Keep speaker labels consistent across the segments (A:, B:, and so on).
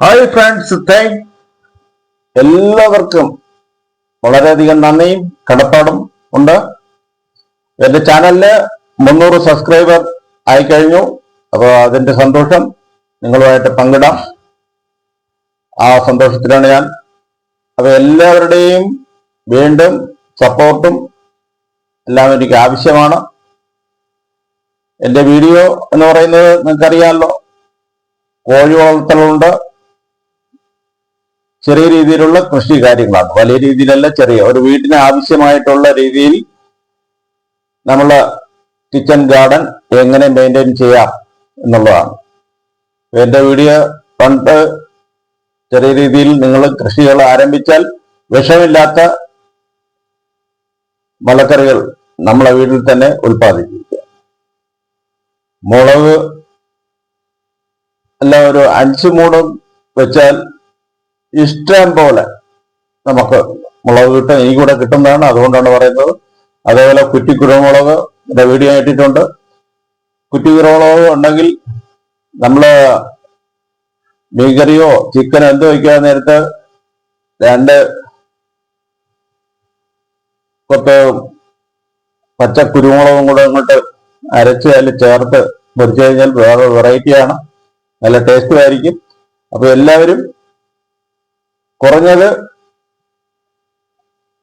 A: Hi friends, എല്ലാവർക്കും വളരെയധികം നന്ദിയും കടപ്പാടും ഉണ്ട്. എന്റെ ചാനലില് 300 സബ്സ്ക്രൈബർ ആയിക്കഴിഞ്ഞു. അപ്പോൾ അതിന്റെ സന്തോഷം നിങ്ങളുമായിട്ട് പങ്കിടാം. ആ സന്തോഷത്തിലാണ് ഞാൻ. അപ്പൊ എല്ലാവരുടെയും വീണ്ടും സപ്പോർട്ടും എല്ലാം എനിക്ക് ആവശ്യമാണ്. എന്റെ വീഡിയോ എന്ന് പറയുന്നത് നിങ്ങൾക്കറിയാമല്ലോ, കോഴി വളർത്തലുണ്ട്, ചെറിയ രീതിയിലുള്ള കൃഷി കാര്യങ്ങളാണ്. വലിയ രീതിയിലല്ല, ചെറിയ ഒരു വീട്ടിന് ആവശ്യമായിട്ടുള്ള രീതിയിൽ നമ്മൾ കിച്ചൺ ഗാർഡൻ എങ്ങനെ മെയിൻറ്റെയിൻ ചെയ്യാം എന്നുള്ളതാണ്. എന്റെ വീഡിയോ കണ്ട് ചെറിയ രീതിയിൽ നിങ്ങൾ കൃഷികൾ ആരംഭിച്ചാൽ വിഷമില്ലാത്ത മലക്കറികൾ നമ്മളെ വീട്ടിൽ തന്നെ ഉൽപ്പാദിപ്പിക്കുക. മുളക് എല്ലാം ഒരു 5 മൂട് വെച്ചാൽ ഇഷ്ടം പോലെ നമുക്ക് മുളക് കിട്ടും. ഈ കൂടെ കിട്ടുന്നതാണ്, അതുകൊണ്ടാണ് പറയുന്നത്. അതേപോലെ കുറ്റിക്കുരുമുളക് വീഡിയോ ഇട്ടിട്ടുണ്ട്. കുറ്റിക്കുരുമുളക് ഉണ്ടെങ്കിൽ നമ്മള് മീൻകറിയോ ചിക്കനോ എന്തോ വയ്ക്കാൻ നേരത്ത് 2 കൊത്ത് പച്ച കുരുമുളകും കൂടെ അങ്ങോട്ട് അരച്ച് അതിൽ ചേർത്ത് പൊരിച്ചു കഴിഞ്ഞാൽ വേറെ വെറൈറ്റിയാണ്, നല്ല ടേസ്റ്റും ആയിരിക്കും. അപ്പൊ എല്ലാവരും കുറഞ്ഞത്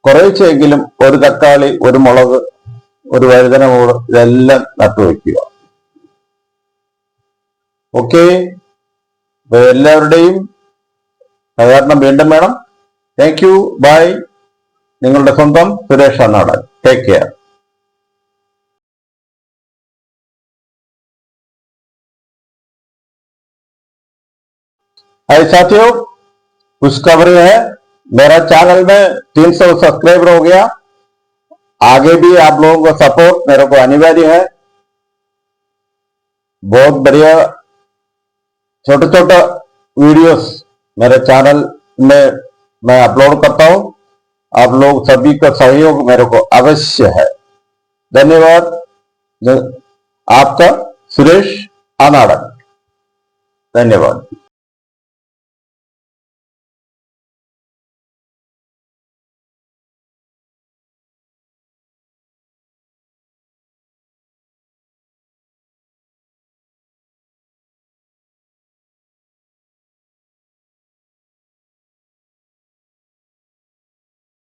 A: കുറച്ചെങ്കിലും ഒരു തക്കാളി, ഒരു മുളക്, ഒരു വഴുതന മൂട് ഇതെല്ലാം നട്ടുവയ്ക്കുക. ഓക്കെ, അപ്പൊ എല്ലാവരുടെയും സഹകരണം വീണ്ടും വേണം. Thank you, bye. നിങ്ങളുടെ സ്വന്തം Suresh Annadan. Take care. Hi साथियों, खुशखबरी है, मेरा चैनल में 300 सब्सक्राइबर हो गया. आगे भी आप लोगों का सपोर्ट मेरे को अनिवार्य है. बहुत बढ़िया छोटे छोटे वीडियोस मेरे चैनल में मैं अपलोड करता हूं. आप लोग सभी का सहयोग मेरे को अवश्य है. धन्यवाद. आपका सुरेश अनाड़न. धन्यवाद.